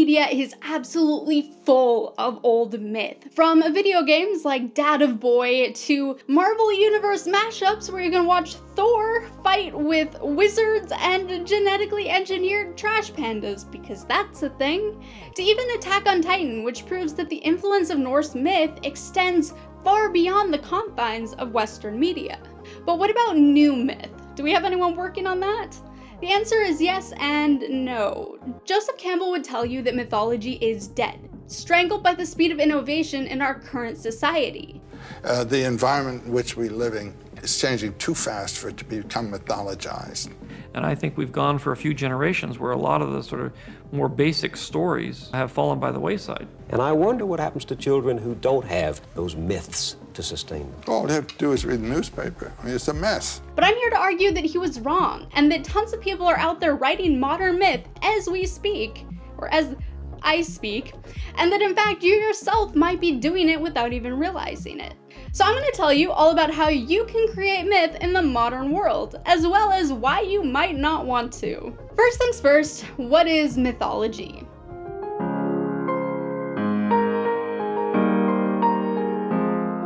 media is absolutely full of old myth. From video games like Dad of Boy to Marvel Universe mashups where you can watch Thor fight with wizards and genetically engineered trash pandas, because that's a thing, to even Attack on Titan, which proves that the influence of Norse myth extends far beyond the confines of Western media. But what about new myth? Do we have anyone working on that? The answer is yes and no. Joseph Campbell would tell you that mythology is dead, strangled by the speed of innovation in our current society. The environment in which we're living is changing too fast for it to become mythologized. And I think we've gone for a few generations where a lot of the sort of more basic stories have fallen by the wayside. And I wonder what happens to children who don't have those myths to sustain them. All they have to do is read the newspaper. I mean, it's a mess. But I'm here to argue that he was wrong, and that tons of people are out there writing modern myth as we speak, or as I speak, and that in fact you yourself might be doing it without even realizing it. So I'm going to tell you all about how you can create myth in the modern world, as well as why you might not want to. First things first, what is mythology?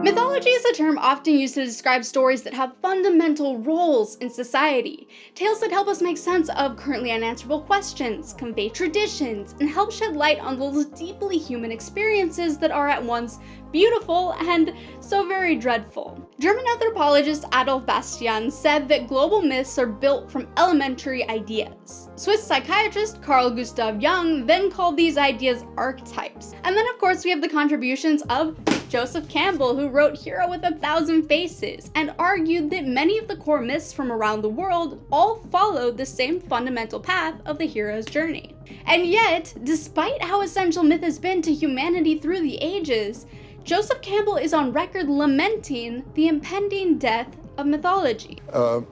Mythology is a term often used to describe stories that have fundamental roles in society. Tales that help us make sense of currently unanswerable questions, convey traditions, and help shed light on those deeply human experiences that are at once beautiful and so very dreadful. German anthropologist Adolf Bastian said that global myths are built from elementary ideas. Swiss psychiatrist Carl Gustav Jung then called these ideas archetypes. And then of course we have the contributions of Joseph Campbell, who wrote Hero with a Thousand Faces, and argued that many of the core myths from around the world all follow the same fundamental path of the hero's journey. And yet, despite how essential myth has been to humanity through the ages, Joseph Campbell is on record lamenting the impending death of mythology.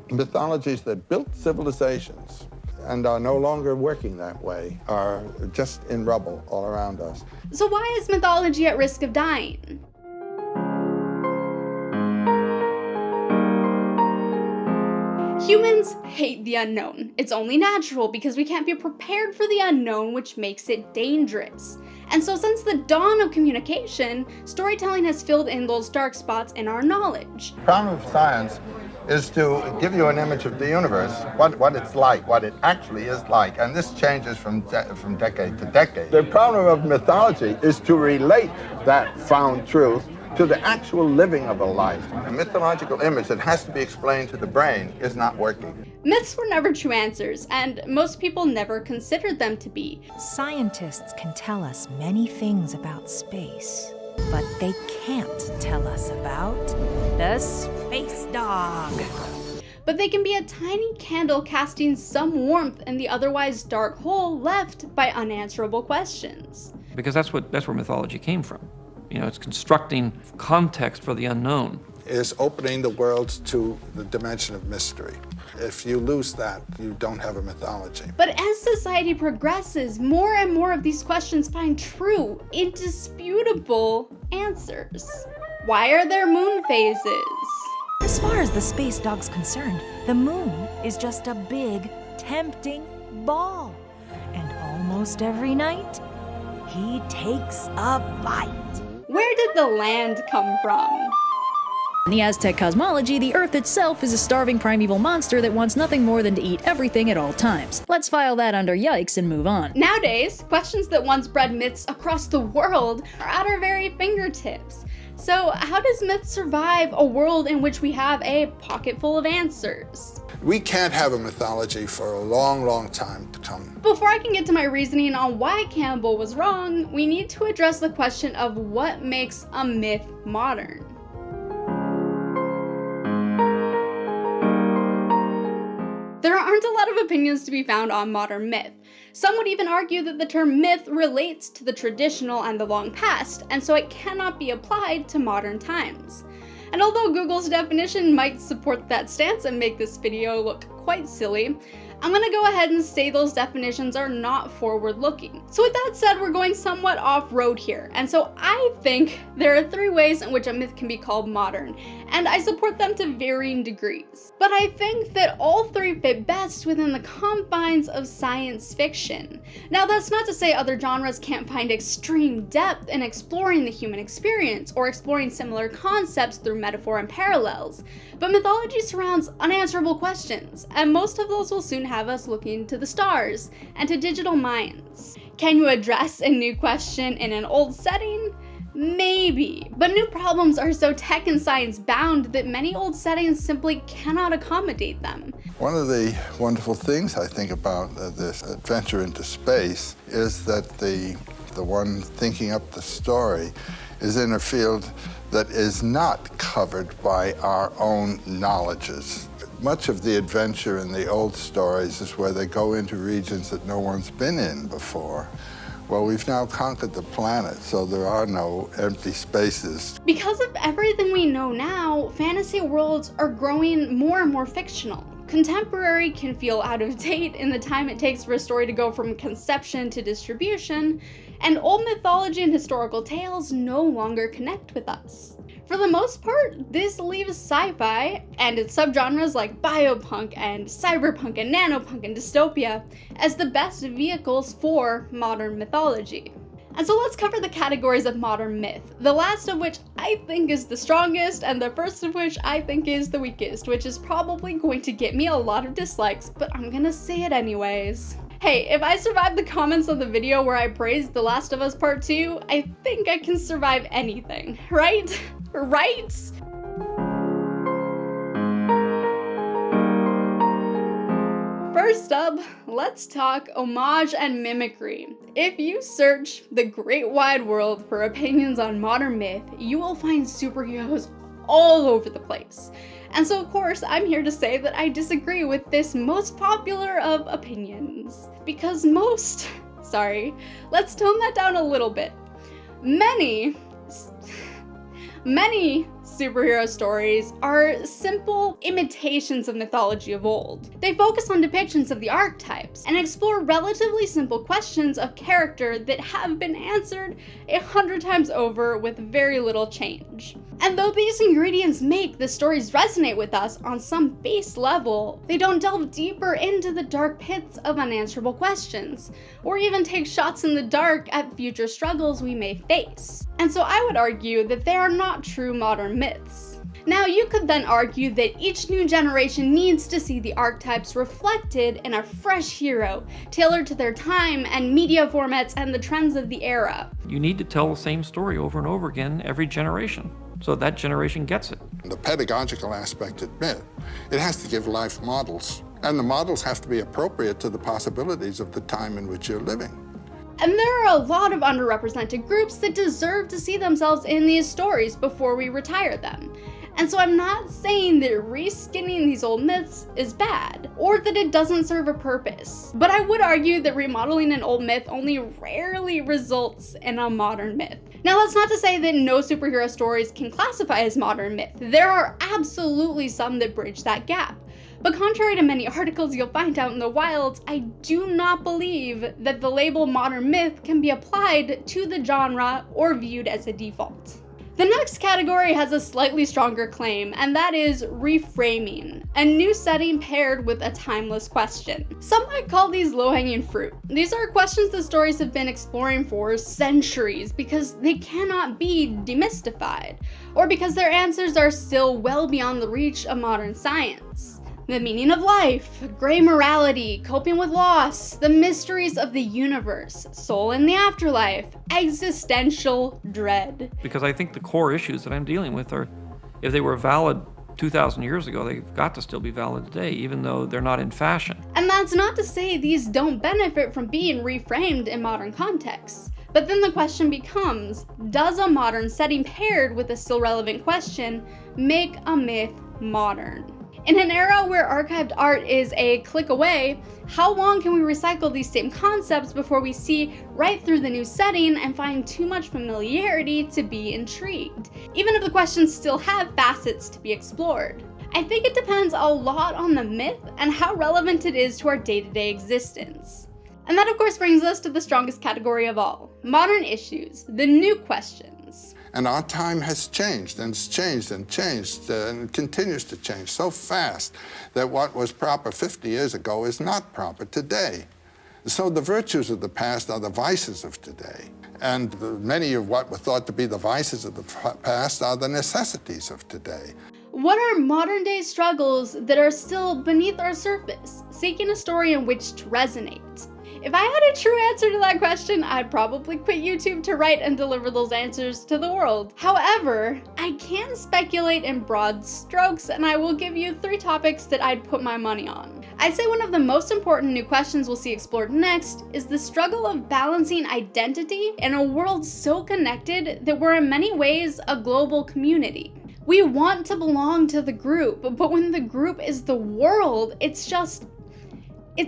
Mythologies that built civilizations and are no longer working that way are just in rubble all around us. So why is mythology at risk of dying? Humans hate the unknown. It's only natural because we can't be prepared for the unknown, which makes it dangerous. And so since the dawn of communication, storytelling has filled in those dark spots in our knowledge. The problem of science is to give you an image of the universe, what it's like, what it actually is like, and this changes from decade to decade. The problem of mythology is to relate that found truth to the actual living of a life. A mythological image that has to be explained to the brain is not working. Myths were never true answers, and most people never considered them to be. Scientists can tell us many things about space, but they can't tell us about the space dog. But they can be a tiny candle casting some warmth in the otherwise dark hole left by unanswerable questions. Because that's where mythology came from. You know, it's constructing context for the unknown. Is opening the world to the dimension of mystery. If you lose that, you don't have a mythology. But as society progresses, more and more of these questions find true, indisputable answers. Why are there moon phases? As far as the space dog's concerned, the moon is just a big, tempting ball. And almost every night, he takes a bite. Where did the land come from? In the Aztec cosmology, the Earth itself is a starving primeval monster that wants nothing more than to eat everything at all times. Let's file that under yikes and move on. Nowadays, questions that once bred myths across the world are at our very fingertips. So how does myth survive a world in which we have a pocket full of answers? We can't have a mythology for a long, long time to come. Before I can get to my reasoning on why Campbell was wrong, we need to address the question of what makes a myth modern. There aren't a lot of opinions to be found on modern myth. Some would even argue that the term myth relates to the traditional and the long past, and so it cannot be applied to modern times. And although Google's definition might support that stance and make this video look quite silly, I'm gonna go ahead and say those definitions are not forward-looking. So with that said, we're going somewhat off-road here, and so I think there are 3 ways in which a myth can be called modern, and I support them to varying degrees. But I think that all 3 fit best within the confines of science fiction. Now that's not to say other genres can't find extreme depth in exploring the human experience, or exploring similar concepts through metaphor and parallels, but mythology surrounds unanswerable questions, and most of those will soon have us looking to the stars and to digital minds. Can you address a new question in an old setting? Maybe, but new problems are so tech and science bound that many old settings simply cannot accommodate them. One of the wonderful things I think about this adventure into space is that the one thinking up the story is in a field that is not covered by our own knowledges. Much of the adventure in the old stories is where they go into regions that no one's been in before. Well, we've now conquered the planet, so there are no empty spaces. Because of everything we know now, fantasy worlds are growing more and more fictional. Contemporary can feel out of date in the time it takes for a story to go from conception to distribution, and old mythology and historical tales no longer connect with us. For the most part, this leaves sci-fi and its subgenres like biopunk and cyberpunk and nanopunk and dystopia as the best vehicles for modern mythology. And so let's cover the categories of modern myth, the last of which I think is the strongest and the first of which I think is the weakest, which is probably going to get me a lot of dislikes, but I'm gonna say it anyways. Hey, if I survived the comments on the video where I praised The Last of Us Part 2, I think I can survive anything, right? Right? First up, let's talk homage and mimicry. If you search the great wide world for opinions on modern myth, you will find superheroes all over the place. And so of course, I'm here to say that I disagree with this most popular of opinions. Because sorry, let's tone that down a little bit. Many superhero stories are simple imitations of mythology of old. They focus on depictions of the archetypes and explore relatively simple questions of character that have been answered 100 times over with very little change. And though these ingredients make the stories resonate with us on some base level, they don't delve deeper into the dark pits of unanswerable questions, or even take shots in the dark at future struggles we may face. And so I would argue that they are not true modern myths. Now you could then argue that each new generation needs to see the archetypes reflected in a fresh hero, tailored to their time and media formats and the trends of the era. You need to tell the same story over and over again every generation, so that generation gets it. The pedagogical aspect of myth, it has to give life models, and the models have to be appropriate to the possibilities of the time in which you're living. And there are a lot of underrepresented groups that deserve to see themselves in these stories before we retire them. And so I'm not saying that reskinning these old myths is bad, or that it doesn't serve a purpose. But I would argue that remodeling an old myth only rarely results in a modern myth. Now that's not to say that no superhero stories can classify as modern myth. There are absolutely some that bridge that gap. But contrary to many articles you'll find out in the wilds, I do not believe that the label modern myth can be applied to the genre or viewed as a default. The next category has a slightly stronger claim, and that is reframing, a new setting paired with a timeless question. Some might call these low-hanging fruit. These are questions that stories have been exploring for centuries because they cannot be demystified, or because their answers are still well beyond the reach of modern science. The meaning of life, gray morality, coping with loss, the mysteries of the universe, soul in the afterlife, existential dread. Because I think the core issues that I'm dealing with are, if they were valid 2,000 years ago, they've got to still be valid today, even though they're not in fashion. And that's not to say these don't benefit from being reframed in modern contexts. But then the question becomes, does a modern setting paired with a still relevant question make a myth modern? In an era where archived art is a click away, how long can we recycle these same concepts before we see right through the new setting and find too much familiarity to be intrigued, even if the questions still have facets to be explored? I think it depends a lot on the myth and how relevant it is to our day-to-day existence. And that of course brings us to the strongest category of all, modern issues, the new questions. And our time has changed, and it's changed and changed, and it continues to change so fast that what was proper 50 years ago is not proper today. So the virtues of the past are the vices of today. And many of what were thought to be the vices of the past are the necessities of today. What are modern day struggles that are still beneath our surface, seeking a story in which to resonate? If I had a true answer to that question, I'd probably quit YouTube to write and deliver those answers to the world. However, I can speculate in broad strokes, and I will give you 3 topics that I'd put my money on. I'd say one of the most important new questions we'll see explored next is the struggle of balancing identity in a world so connected that we're in many ways a global community. We want to belong to the group, but when the group is the world, it's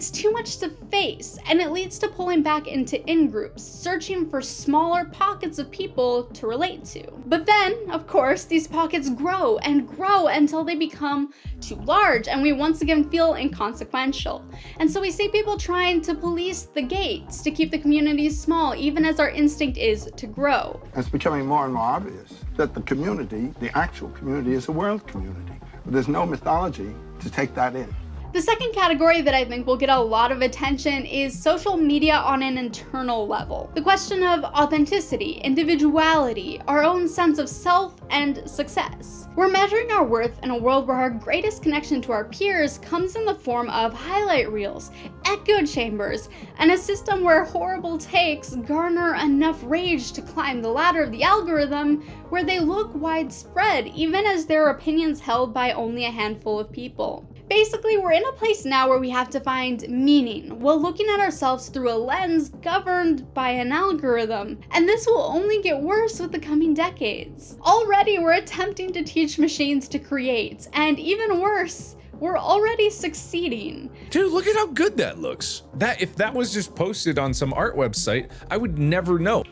too much to face, and it leads to pulling back into in-groups, searching for smaller pockets of people to relate to. But then, of course, these pockets grow and grow until they become too large, and we once again feel inconsequential. And so we see people trying to police the gates to keep the communities small, even as our instinct is to grow. It's becoming more and more obvious that the community, the actual community, is a world community. There's no mythology to take that in. The second category that I think will get a lot of attention is social media on an internal level. The question of authenticity, individuality, our own sense of self, and success. We're measuring our worth in a world where our greatest connection to our peers comes in the form of highlight reels, echo chambers, and a system where horrible takes garner enough rage to climb the ladder of the algorithm where they look widespread, even as their opinions held by only a handful of people. Basically, we're in a place now where we have to find meaning while looking at ourselves through a lens governed by an algorithm, and this will only get worse with the coming decades. Already, we're attempting to teach machines to create, and even worse, we're already succeeding. Dude, look at how good that looks. If that was just posted on some art website, I would never know.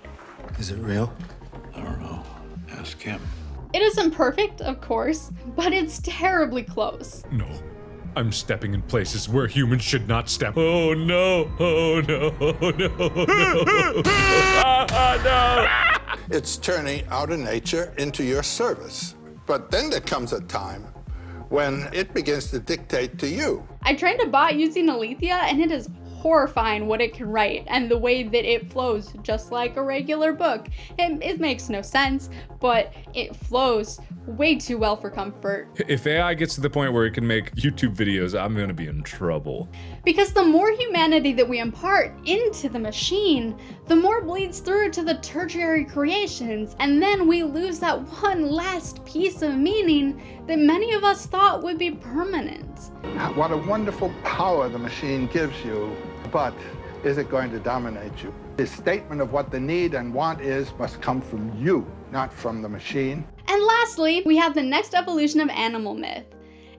Is it real? I don't know. Ask him. It isn't perfect, of course, but it's terribly close. No. I'm stepping in places where humans should not step. Oh no, oh no, oh no, oh no. No. It's turning outer nature into your service. But then there comes a time when it begins to dictate to you. I trained a bot using ALETHEIA, and it is horrifying what it can write and the way that it flows, just like a regular book. It makes no sense, but it flows way too well for comfort. If AI gets to the point where it can make YouTube videos, I'm gonna be in trouble. Because the more humanity that we impart into the machine, the more bleeds through to the tertiary creations, and then we lose that one last piece of meaning that many of us thought would be permanent. What a wonderful power the machine gives you, but is it going to dominate you? The statement of what the need and want is must come from you, not from the machine. And lastly, we have the next evolution of animal myth.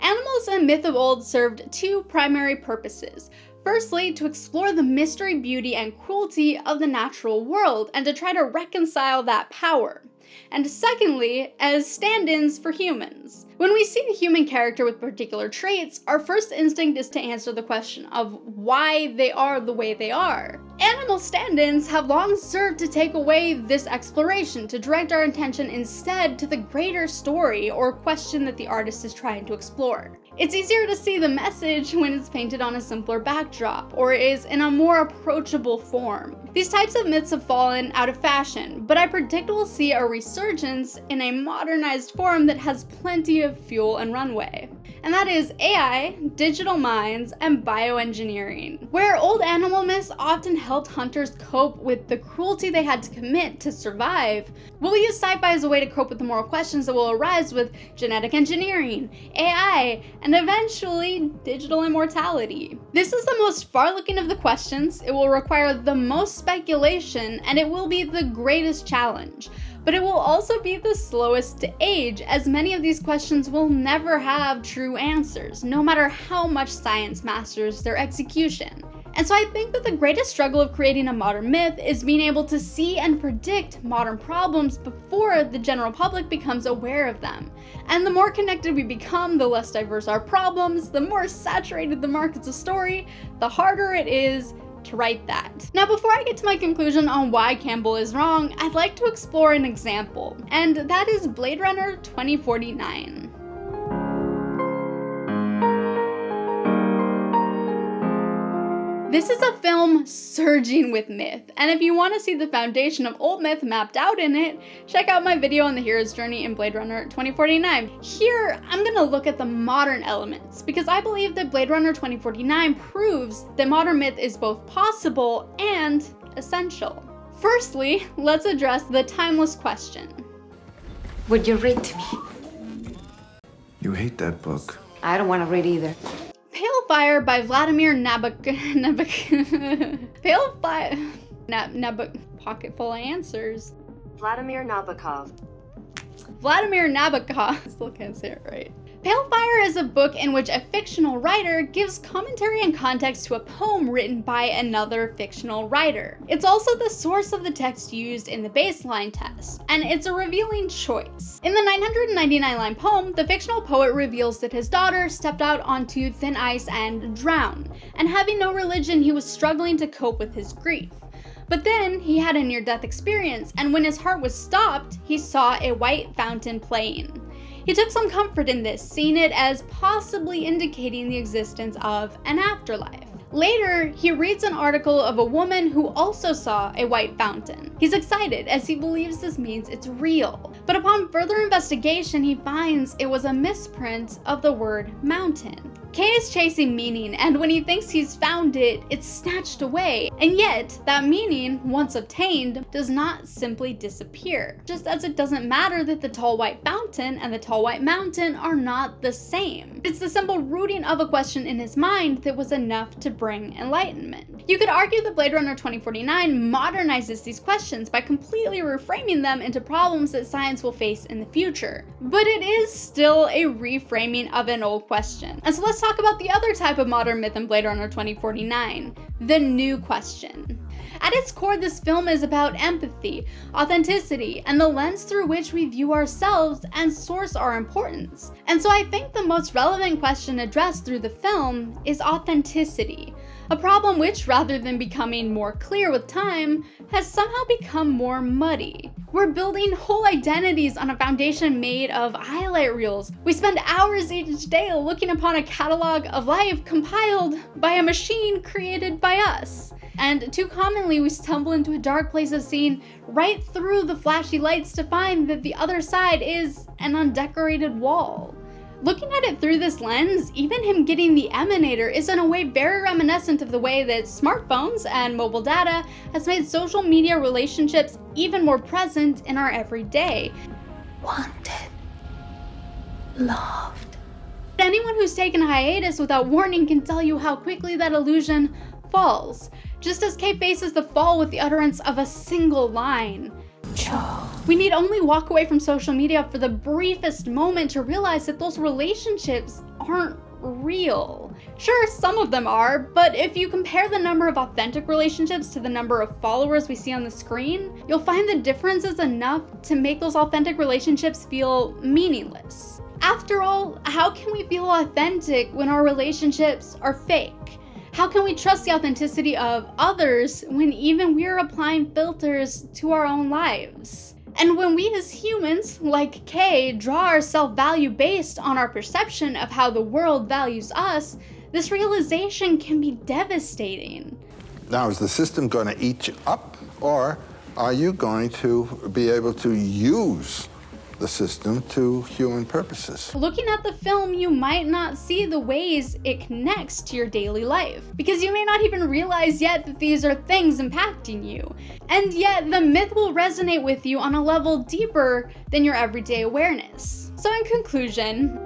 Animals in myth of old served 2 primary purposes. Firstly, to explore the mystery, beauty, and cruelty of the natural world and to try to reconcile that power. And secondly, as stand-ins for humans. When we see a human character with particular traits, our first instinct is to answer the question of why they are the way they are. Animal stand-ins have long served to take away this exploration, to direct our attention instead to the greater story or question that the artist is trying to explore. It's easier to see the message when it's painted on a simpler backdrop, or is in a more approachable form. These types of myths have fallen out of fashion, but I predict we'll see a resurgence in a modernized form that has plenty of fuel and runway. And that is AI, digital minds, and bioengineering. Where old animal myths often helped hunters cope with the cruelty they had to commit to survive, we'll use sci-fi as a way to cope with the moral questions that will arise with genetic engineering, AI, and eventually digital immortality. This is the most far-looking of the questions, it will require the most speculation, and it will be the greatest challenge. But it will also be the slowest to age, as many of these questions will never have true answers, no matter how much science masters their execution. And And so I think that the greatest struggle of creating a modern myth is being able to see and predict modern problems before the general public becomes aware of them. And the more connected we become, the less diverse our problems, the more saturated the market's a story, the harder it is to write that. Now, before I get to my conclusion on why Campbell is wrong, I'd like to explore an example, and that is Blade Runner 2049. This is a film surging with myth, and if you want to see the foundation of old myth mapped out in it, check out my video on the hero's journey in Blade Runner 2049. Here, I'm gonna look at the modern elements, because I believe that Blade Runner 2049 proves that modern myth is both possible and essential. Firstly, let's address the timeless question. Would you read to me? You hate that book. I don't want to read either. Pale Fire by Vladimir Pocket full of answers. Vladimir Nabokov. Vladimir Nabokov. Still can't say it right. Pale Fire is a book in which a fictional writer gives commentary and context to a poem written by another fictional writer. It's also the source of the text used in the baseline test, and it's a revealing choice. In the 999-line poem, the fictional poet reveals that his daughter stepped out onto thin ice and drowned, and having no religion, he was struggling to cope with his grief. But then he had a near-death experience, and when his heart was stopped, he saw a white fountain playing. He took some comfort in this, seeing it as possibly indicating the existence of an afterlife. Later, he reads an article of a woman who also saw a white fountain. He's excited as he believes this means it's real. But upon further investigation, he finds it was a misprint of the word mountain. Kay is chasing meaning, and when he thinks he's found it, it's snatched away. And yet, that meaning, once obtained, does not simply disappear. Just as it doesn't matter that the tall white fountain and the tall white mountain are not the same. It's the simple rooting of a question in his mind that was enough to bring enlightenment. You could argue that Blade Runner 2049 modernizes these questions by completely reframing them into problems that science will face in the future. But it is still a reframing of an old question. And so let's talk about the other type of modern myth in Blade Runner 2049, the new question. At its core, this film is about empathy, authenticity, and the lens through which we view ourselves and source our importance. And so I think the most relevant question addressed through the film is authenticity, a problem which, rather than becoming more clear with time, has somehow become more muddy. We're building whole identities on a foundation made of highlight reels. We spend hours each day looking upon a catalog of life compiled by a machine created by us. And too commonly, we stumble into a dark place of seeing right through the flashy lights to find that the other side is an undecorated wall. Looking at it through this lens, even him getting the emanator is in a way very reminiscent of the way that smartphones and mobile data has made social media relationships even more present in our everyday. Wanted. Loved. Anyone who's taken a hiatus without warning can tell you how quickly that illusion falls, just as Kay faces the fall with the utterance of a single line. Joe. We need only walk away from social media for the briefest moment to realize that those relationships aren't real. Sure, some of them are, but if you compare the number of authentic relationships to the number of followers we see on the screen, you'll find the difference is enough to make those authentic relationships feel meaningless. After all, how can we feel authentic when our relationships are fake? How can we trust the authenticity of others when even we're applying filters to our own lives? And when we as humans, like Kay, draw our self-value based on our perception of how the world values us, this realization can be devastating. Now, is the system going to eat you up, or are you going to be able to use the system to human purposes? Looking at the film, you might not see the ways it connects to your daily life, because you may not even realize yet that these are things impacting you. And yet, the myth will resonate with you on a level deeper than your everyday awareness. So in conclusion,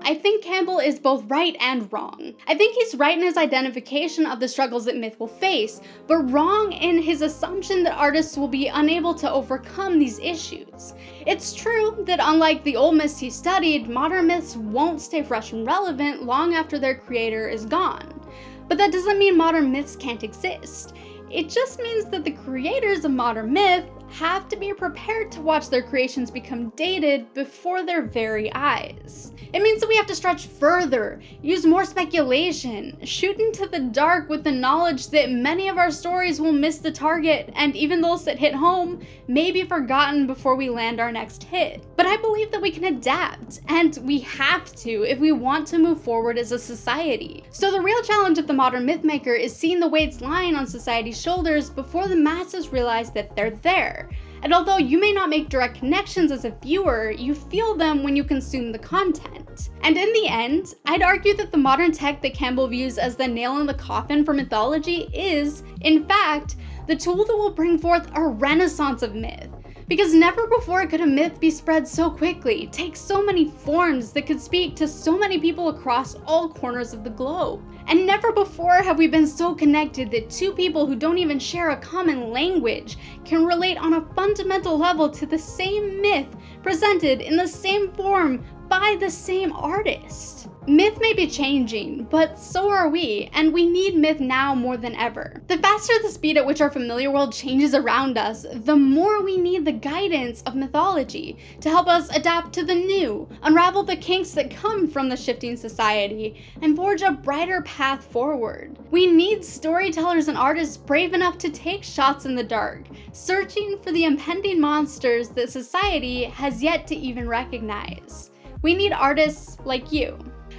I think Campbell is both right and wrong. I think he's right in his identification of the struggles that myth will face, but wrong in his assumption that artists will be unable to overcome these issues. It's true that unlike the old myths he studied, modern myths won't stay fresh and relevant long after their creator is gone. But that doesn't mean modern myths can't exist. It just means that the creators of modern myth have to be prepared to watch their creations become dated before their very eyes. It means that we have to stretch further, use more speculation, shoot into the dark with the knowledge that many of our stories will miss the target, and even those that hit home may be forgotten before we land our next hit. But I believe that we can adapt, and we have to if we want to move forward as a society. So the real challenge of the modern mythmaker is seeing the weights lying on society's shoulders before the masses realize that they're there. And although you may not make direct connections as a viewer, you feel them when you consume the content. And in the end, I'd argue that the modern tech that Campbell views as the nail in the coffin for mythology is, in fact, the tool that will bring forth a renaissance of myth. Because never before could a myth be spread so quickly, take so many forms that could speak to so many people across all corners of the globe. And never before have we been so connected that two people who don't even share a common language can relate on a fundamental level to the same myth presented in the same form by the same artist. Myth may be changing, but so are we, and we need myth now more than ever. The faster the speed at which our familiar world changes around us, the more we need the guidance of mythology to help us adapt to the new, unravel the kinks that come from the shifting society, and forge a brighter path forward. We need storytellers and artists brave enough to take shots in the dark, searching for the impending monsters that society has yet to even recognize. We need artists like you.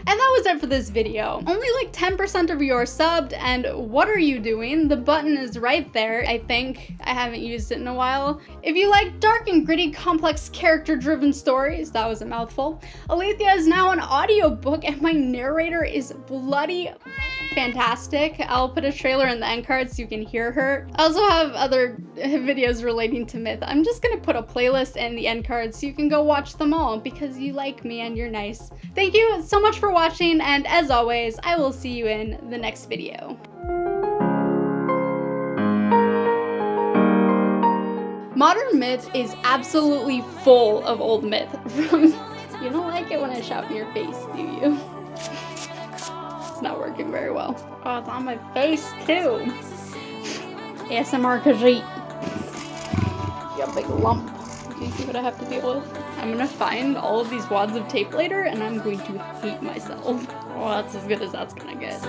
And that was it for this video. Only like 10% of you are subbed, and what are you doing? The button is right there, I think. I haven't used it in a while. If you like dark and gritty, complex, character-driven stories, that was a mouthful, ALETHEIA is now an audiobook, and my narrator is bloody fantastic. I'll put a trailer in the end cards so you can hear her. I also have other videos relating to myth. I'm just gonna put a playlist in the end cards so you can go watch them all because you like me and you're nice. Thank you so much for watching, and as always, I will see you in the next video. Modern myth is absolutely full of old myth. You don't like it when I shout in your face, do you? It's not working very well. Oh, it's on my face too. ASMR Kajit. You big lump. Do you see what I have to deal with? I'm gonna find all of these wads of tape later and I'm going to hate myself. Well, that's as good as that's gonna get.